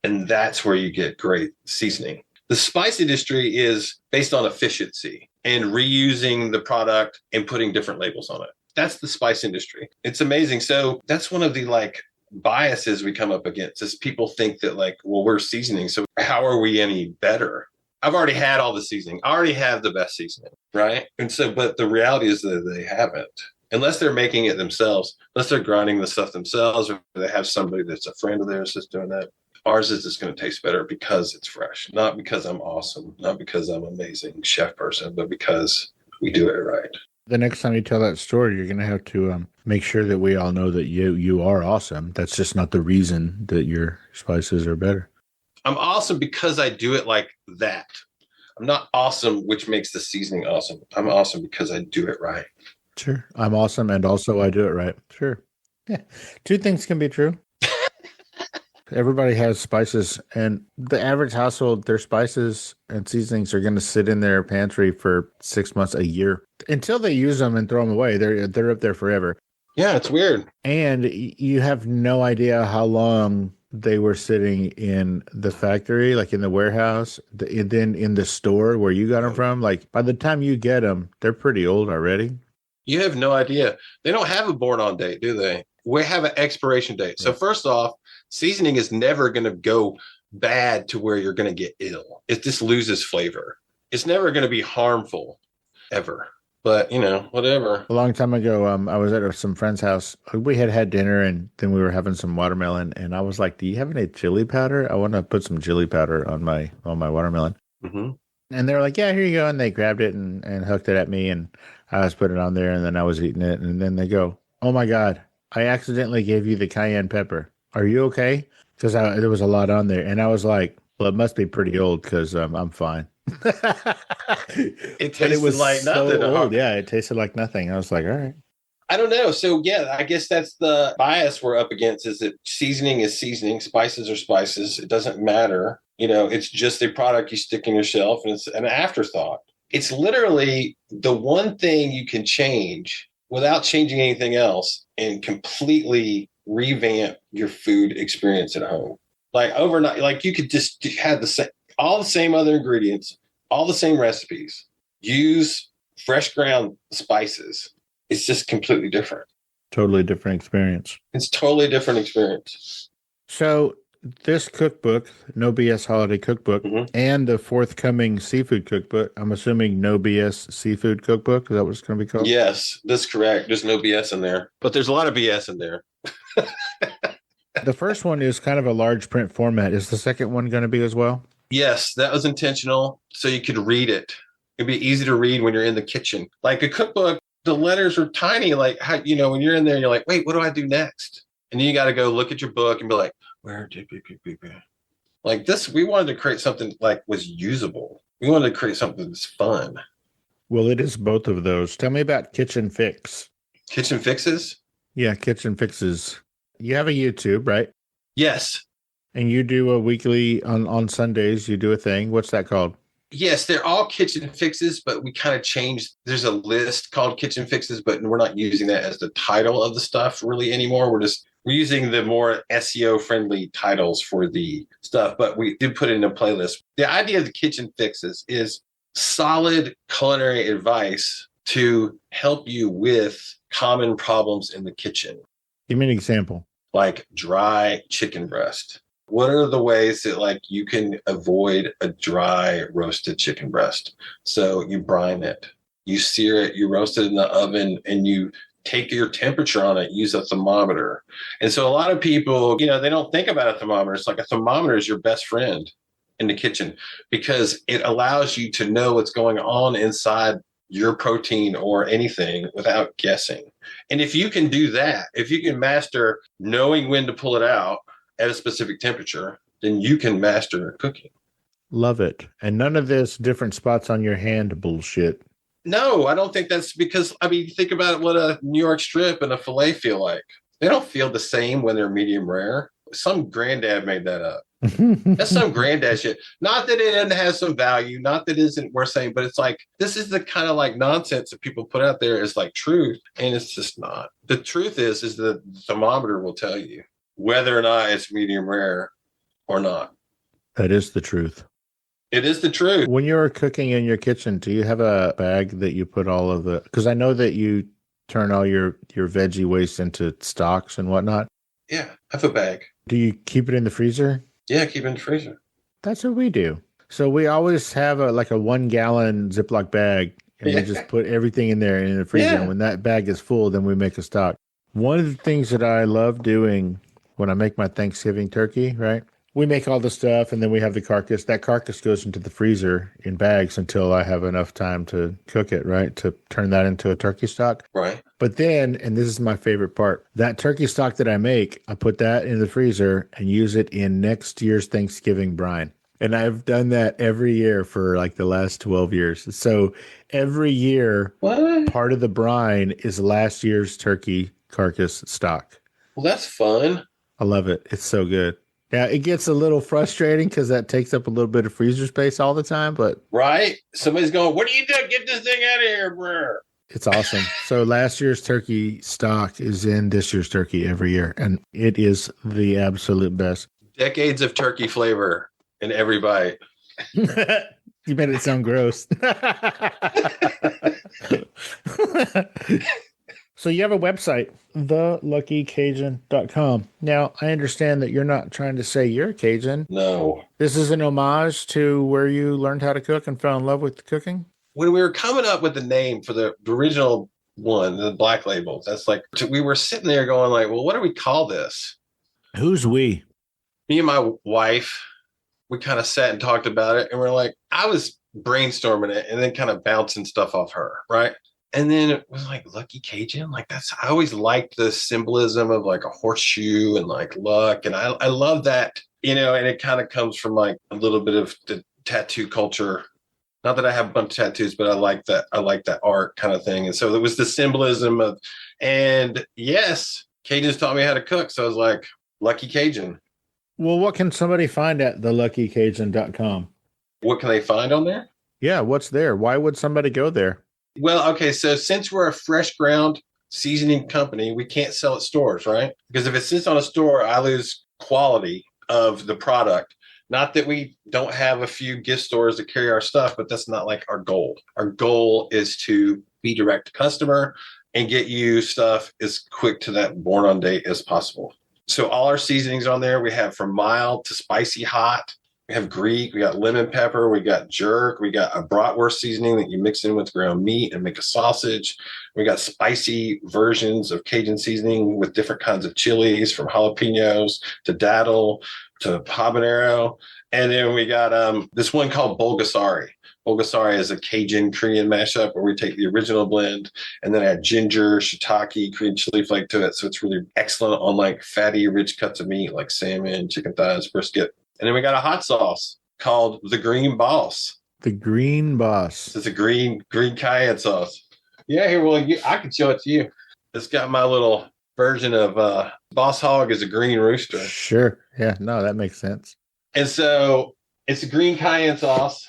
And that's where you get great seasoning. The spice industry is based on efficiency and reusing the product and putting different labels on it. That's the spice industry. It's amazing. So that's one of the like biases we come up against is people think that like, well, we're seasoning. So how are we any better? I've already had all the seasoning. I already have the best seasoning, right? And so, but the reality is that they haven't. Unless they're making it themselves, unless they're grinding the stuff themselves, or they have somebody that's a friend of theirs that's doing that. Ours is just going to taste better because it's fresh, not because I'm awesome, not because I'm an amazing chef person, but because we do it right. The next time you tell that story, you're going to have to make sure that we all know that you are awesome. That's just not the reason that your spices are better. I'm awesome because I do it like that. I'm not awesome, which makes the seasoning awesome. I'm awesome because I do it right. Sure. I'm awesome, and also I do it right. Sure. Yeah. Two things can be true. Everybody has spices, and the average household, their spices and seasonings are going to sit in their pantry for 6 months, a year, until they use them and throw them away. They're up there forever. Yeah, it's weird. And you have no idea how long they were sitting in the factory, like in the warehouse, and then in the store where you got them from. Like by the time you get them, they're pretty old already. You have no idea. They don't have a born on date, do they? We have an expiration date. So first off, seasoning is never going to go bad to where you're going to get ill. It just loses flavor. It's never going to be harmful ever. But, whatever. A long time ago, I was at some friend's house. We had dinner, and then we were having some watermelon. And I was like, do you have any chili powder? I want to put some chili powder on my watermelon. Mm-hmm. And they were like, yeah, here you go. And they grabbed it and hooked it at me. And I was putting it on there, and then I was eating it. And then they go, oh, my God, I accidentally gave you the cayenne pepper. Are you okay? Because there was a lot on there. And I was like, well, it must be pretty old because I'm fine. It tasted like nothing. Old. Yeah, it tasted like nothing. I was like, all right. I don't know. So, yeah, I guess that's the bias we're up against is that seasoning is seasoning. Spices are spices. It doesn't matter. It's just a product you stick in your shelf, and it's an afterthought. It's literally the one thing you can change without changing anything else and completely revamp your food experience at home. Like overnight, like you could just have all the same other ingredients, all the same recipes, use fresh ground spices. It's just completely different. Totally different experience. It's totally different experience. So this cookbook, No BS Holiday Cookbook, and the forthcoming seafood cookbook, I'm assuming No BS Seafood Cookbook, is that what it's going to be called? Yes, that's correct. There's no BS in there, but there's a lot of BS in there. The first one is kind of a large print format. Is the second one going to be as well? Yes, that was intentional, so you could read it. It'd be easy to read when you're in the kitchen. Like a cookbook, the letters are tiny. Like, how, when you're in there, you're like, wait, what do I do next? And then you got to go look at your book and be like, where did we like this? We wanted to create something like was usable. We wanted to create something that's fun. Well, it is both of those. Tell me about Kitchen Fix. Kitchen Fixes? Yeah, Kitchen Fixes. You have a YouTube, right? Yes. And you do a weekly on Sundays, you do a thing. What's that called? Yes, they're all kitchen fixes, but we kind of changed. There's a list called Kitchen Fixes, but we're not using that as the title of the stuff really anymore. We're using the more SEO friendly titles for the stuff, but we did put it in a playlist. The idea of the Kitchen Fixes is solid culinary advice to help you with common problems in the kitchen. Give me an example. Like dry chicken breast. What are the ways that you can avoid a dry roasted chicken breast? So you brine it, you sear it, you roast it in the oven, and you take your temperature on it, use a thermometer. And so a lot of people, they don't think about a thermometer. It's like a thermometer is your best friend in the kitchen because it allows you to know what's going on inside your protein or anything without guessing. And if you can do that, if you can master knowing when to pull it out at a specific temperature, then you can master cooking. Love it. And none of this different spots on your hand bullshit. No, I don't think that's because, think about what a New York strip and a filet feel like. They don't feel the same when they're medium rare. Some granddad made that up. That's some granddad shit. Not that it doesn't have some value, not that it isn't worth saying, but it's like, this is the kind of nonsense that people put out there as truth, and it's just not. The truth is the thermometer will tell you whether or not it's medium rare or not. That is the truth. It is the truth. When you're cooking in your kitchen, do you have a bag that you put all of the, because I know that you turn all your veggie waste into stocks and whatnot. Yeah, I have a bag. Do you keep it in the freezer? Yeah, keep it in the freezer. That's what we do. So we always have a 1 gallon Ziploc bag, and we just put everything in there in the freezer. Yeah. And when that bag is full, then we make a stock. One of the things that I love doing when I make my Thanksgiving turkey, right? We make all the stuff, and then we have the carcass. That carcass goes into the freezer in bags until I have enough time to cook it, right? To turn that into a turkey stock. Right. But then, and this is my favorite part, that turkey stock that I make, I put that in the freezer and use it in next year's Thanksgiving brine. And I've done that every year for the last 12 years. So every year, part of the brine is last year's turkey carcass stock. Well, that's fun. I love it. It's so good. Yeah, it gets a little frustrating because that takes up a little bit of freezer space all the time, but... Right? Somebody's going, what are you doing? Get this thing out of here, bro. It's awesome. So last year's turkey stock is in this year's turkey every year, and it is the absolute best. Decades of turkey flavor in every bite. You made it sound gross. So you have a website, theluckycajun.com. Now, I understand that you're not trying to say you're a Cajun. No. This is an homage to where you learned how to cook and fell in love with cooking? When we were coming up with the name for the original one, the Black Label, we were sitting there going well, what do we call this? Who's we? Me and my wife, we kind of sat and talked about it, and we're I was brainstorming it and then kind of bouncing stuff off her, right? And then it was Lucky Cajun. I always liked the symbolism of a horseshoe and luck. And I love that, and it kind of comes from a little bit of the tattoo culture. Not that I have a bunch of tattoos, but I like that. I like that art kind of thing. And so it was the symbolism of, and yes, Cajuns taught me how to cook. So I was Lucky Cajun. Well, what can somebody find at theluckycajun.com? What can they find on there? Yeah, what's there? Why would somebody go there? Well, okay, so since we're a fresh ground seasoning company, we can't sell at stores, right? Because if it sits on a store, I lose quality of the product. Not that we don't have a few gift stores that carry our stuff, but that's not like our goal. Our goal is to be direct to customer and get you stuff as quick to that born on date as possible. So all our seasonings on there, we have from mild to spicy hot. We have Greek, we got lemon pepper, we got jerk, we got a bratwurst seasoning that you mix in with ground meat and make a sausage. We got spicy versions of Cajun seasoning with different kinds of chilies, from jalapenos to datil to habanero. And then we got this one called Bulgasari. Bulgasari is a Cajun Korean mashup where we take the original blend and then add ginger, shiitake, Korean chili flake to it. So it's really excellent on like fatty, rich cuts of meat like salmon, chicken thighs, brisket. And then we got a hot sauce called the Green Boss. The Green Boss. It's a green cayenne sauce. Yeah, here, well, I can show it to you. It's got my little version of Boss Hog is a green rooster. Sure. Yeah, no, that makes sense. And so it's a green cayenne sauce.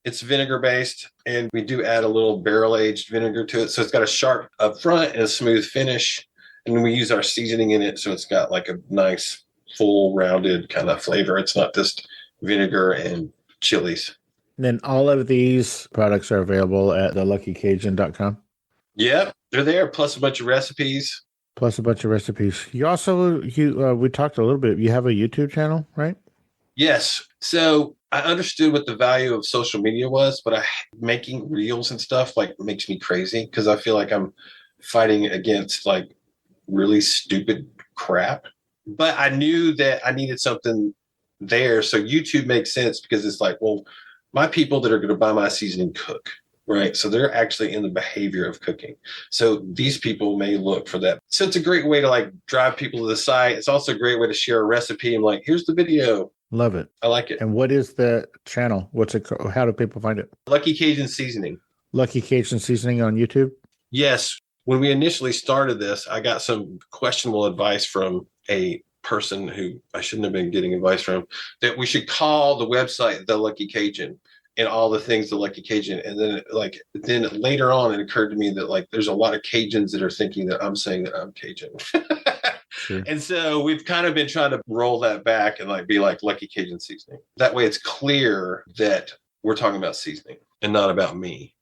It's vinegar based, and we do add a little barrel aged vinegar to it. So it's got a sharp up front and a smooth finish. And we use our seasoning in it. So it's got like a nice full rounded kind of flavor. It's not just vinegar and chilies. And then all of these products are available at theluckycajun.com. Yep, they're there, plus a bunch of recipes. You also, we talked a little bit, you have a YouTube channel, right? Yes. So I understood what the value of social media was, but making reels and stuff like makes me crazy because I feel like I'm fighting against like really stupid crap. But I knew that I needed something there. So YouTube makes sense because it's like, well, my people that are going to buy my seasoning cook, right? So they're actually in the behavior of cooking. So these people may look for that. So it's a great way to like drive people to the site. It's also a great way to share a recipe. I'm like, here's the video. Love it. I like it. And what is the channel? What's it called? How do people find it? Lucky Cajun Seasoning. Lucky Cajun Seasoning on YouTube? Yes. When we initially started this, I got some questionable advice from a person who I shouldn't have been getting advice from, that we should call the website The Lucky Cajun and all the things The Lucky Cajun. And then later on, it occurred to me that like there's a lot of Cajuns that are thinking that I'm saying that I'm Cajun. Sure. And so we've kind of been trying to roll that back and like be like Lucky Cajun Seasoning. That way it's clear that we're talking about seasoning and not about me.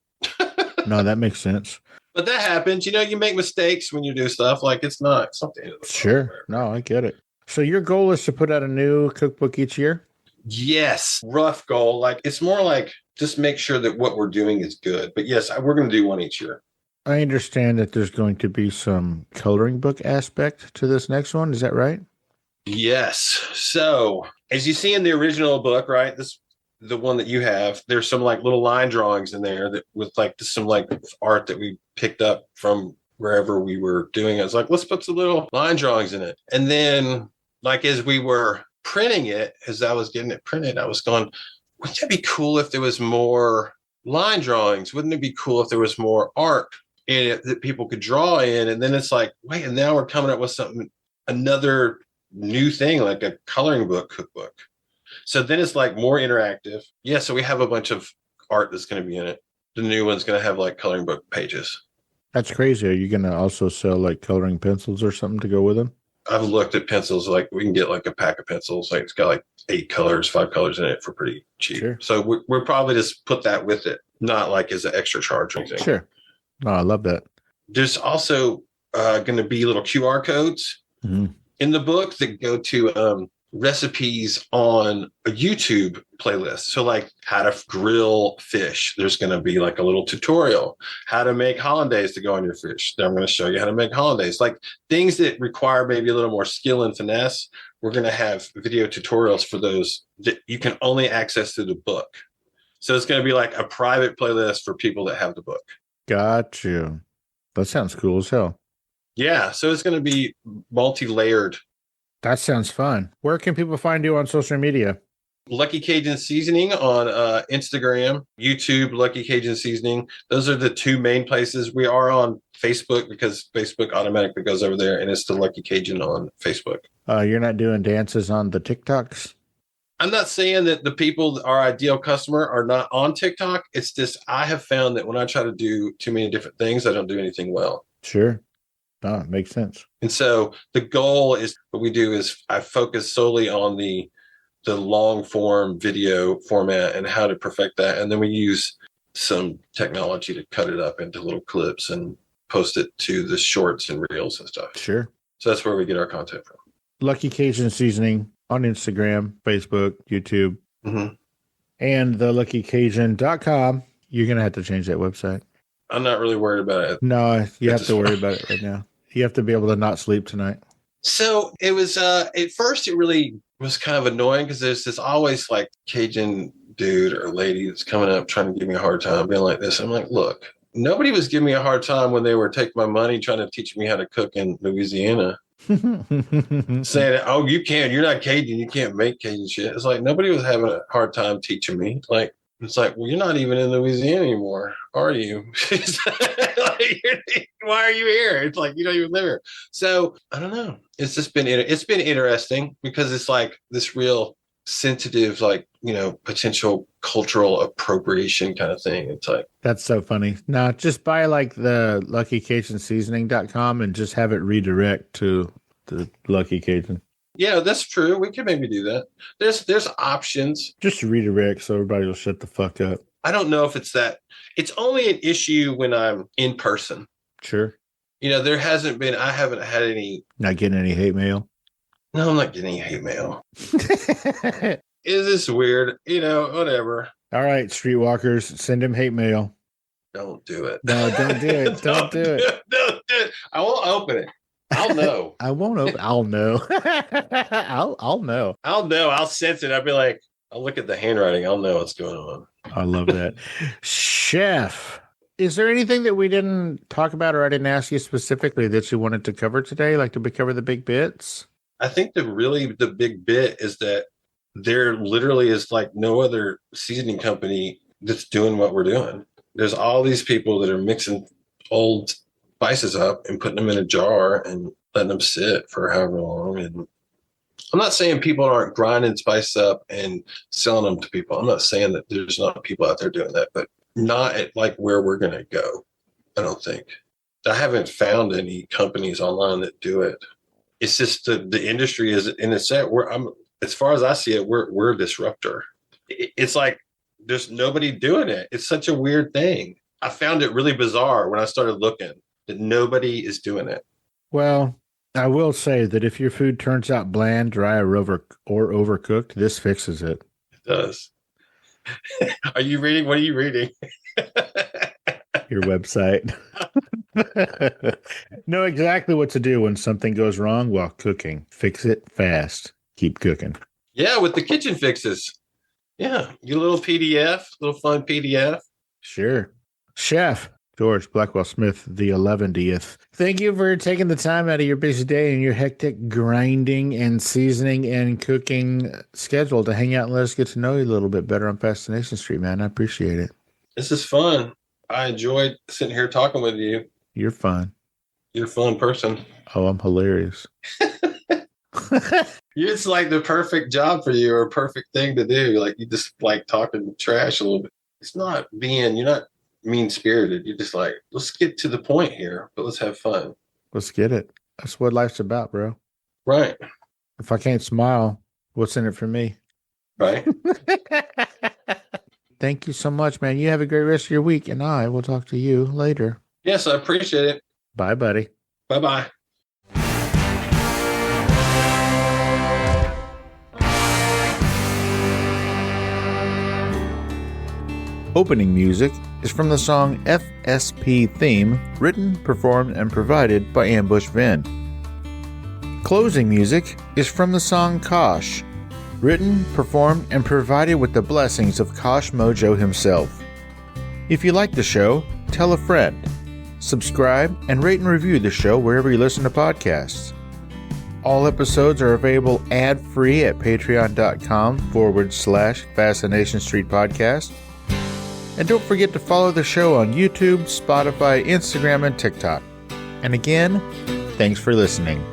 No, that makes sense. But that happens. You know, you make mistakes when you do stuff. Like it's not something. Sure. No, I get it. So your goal is to put out a new cookbook each year? Yes. Rough goal. Like it's more like just make sure that what we're doing is good. But yes, we're going to do one each year. I understand that there's going to be some coloring book aspect to this next one. Is that right? Yes. So as you see in the original book, right? The one that you have, there's some like little line drawings in there that with like some like art that we picked up from wherever we were doing it. I was like, let's put some little line drawings in it. And then like as we were printing it, as I was getting it printed, I was going, wouldn't it be cool if there was more line drawings? Wouldn't it be cool if there was more art in it that people could draw in? And then it's like, wait, and now we're coming up with something, another new thing, like a coloring book cookbook. So then it's like more interactive. Yeah, so we have a bunch of art that's going to be in it. The new one's going to have like coloring book pages. That's crazy. Are you going to also sell like coloring pencils or something to go with them? I've looked at pencils. Like we can get like a pack of pencils. Like it's got like 5 colors in it for pretty cheap. Sure. So we're probably just put that with it, not like as an extra charge or anything. Sure. Oh, I love that. There's also going to be little QR codes in the book that go to recipes on a YouTube playlist. So like how to grill fish. There's going to be like a little tutorial. How to make hollandaise to go on your fish. Then I'm going to show you how to make hollandaise. Like things that require maybe a little more skill and finesse. We're going to have video tutorials for those that you can only access through the book. So it's going to be like a private playlist for people that have the book. Got you. That sounds cool as hell. Yeah. So it's going to be multi-layered. That sounds fun. Where can people find you on social media? Lucky Cajun Seasoning on Instagram, YouTube, Lucky Cajun Seasoning. Those are the two main places. We are on Facebook because Facebook automatically goes over there, and it's the Lucky Cajun on Facebook. You're not doing dances on the TikToks? I'm not saying that the people, our ideal customer, are not on TikTok. It's just I have found that when I try to do too many different things, I don't do anything well. Sure. No, it makes sense. And so the goal is what we do is I focus solely on the long form video format and how to perfect that. And then we use some technology to cut it up into little clips and post it to the shorts and reels and stuff. Sure. So that's where we get our content from. Lucky Cajun Seasoning on Instagram, Facebook, YouTube, and the luckykajun.com. You're going to have to change that website. I'm not really worried about it. No, you have to worry about it right now. You have to be able to not sleep tonight. So it was, at first it really was kind of annoying because there's this always like Cajun dude or lady that's coming up trying to give me a hard time being like this. I'm like, look, nobody was giving me a hard time when they were taking my money trying to teach me how to cook in Louisiana. Saying, oh, you're not Cajun, you can't make Cajun shit. It's like nobody was having a hard time teaching me. Like, it's like, well, you're not even in Louisiana anymore, are you? Like, why are you here? It's like you don't even live here. So I don't know. It's just been interesting because it's like this real sensitive, like, potential cultural appropriation kind of thing. It's like, that's so funny. Now just buy like the luckykajunseasoning.com and just have it redirect to the Lucky Cajun. Yeah, that's true. We could maybe do that. There's options. Just redirect so everybody will shut the fuck up. I don't know if it's that. It's only an issue when I'm in person. Sure. I haven't had any. Not getting any hate mail? No, I'm not getting any hate mail. Is this weird? Whatever. All right, streetwalkers, send him hate mail. Don't do it. No, don't do it. Don't do it. Don't do it. I won't open it. I'll know. I won't open. I'll know. I'll know. I'll know. I'll sense it. I'll be like, I'll look at the handwriting. I'll know what's going on. I love that. Chef, is there anything that we didn't talk about or I didn't ask you specifically that you wanted to cover today? Like, did we cover the big bits? I think the big bit is that there literally is like no other seasoning company that's doing what we're doing. There's all these people that are mixing old spices up and putting them in a jar and letting them sit for however long. And I'm not saying people aren't grinding spices up and selling them to people. I'm not saying that there's not people out there doing that, but not at like where we're going to go. I don't think. I haven't found any companies online that do it. It's just the industry is in a set where as far as I see it, we're a disruptor. It's like there's nobody doing it. It's such a weird thing. I found it really bizarre when I started looking that nobody is doing it. Well, I will say that if your food turns out bland, dry, or overcooked, this fixes it. It does. Are you reading? What are you reading? Your website. Know exactly what to do when something goes wrong while cooking. Fix it fast. Keep cooking. Yeah, with the kitchen fixes. Yeah, get a little PDF, little fun PDF. Sure. Chef George Blackwell Smith, the 11th. Thank you for taking the time out of your busy day and your hectic grinding and seasoning and cooking schedule to hang out and let us get to know you a little bit better on Fascination Street, man. I appreciate it. This is fun. I enjoyed sitting here talking with you. You're fun. You're a fun person. Oh, I'm hilarious. It's like the perfect job for you or a perfect thing to do. Like you just like talking trash a little bit. It's not you're not mean-spirited. You're just like, let's get to the point here, but let's have fun. Let's get it. That's what life's about, bro. Right. If I can't smile, what's in it for me? Right. Thank you so much, man. You have a great rest of your week, and I will talk to you later. Yes, I appreciate it. Bye, buddy. Bye-bye. Opening music is from the song FSP Theme, written, performed, and provided by Ambush Vin. Closing music is from the song Kosh, written, performed, and provided with the blessings of Kosh Mojo himself. If you like the show, tell a friend. Subscribe and rate and review the show wherever you listen to podcasts. All episodes are available ad-free at patreon.com/Fascination Street Podcast. And don't forget to follow the show on YouTube, Spotify, Instagram, and TikTok. And again, thanks for listening.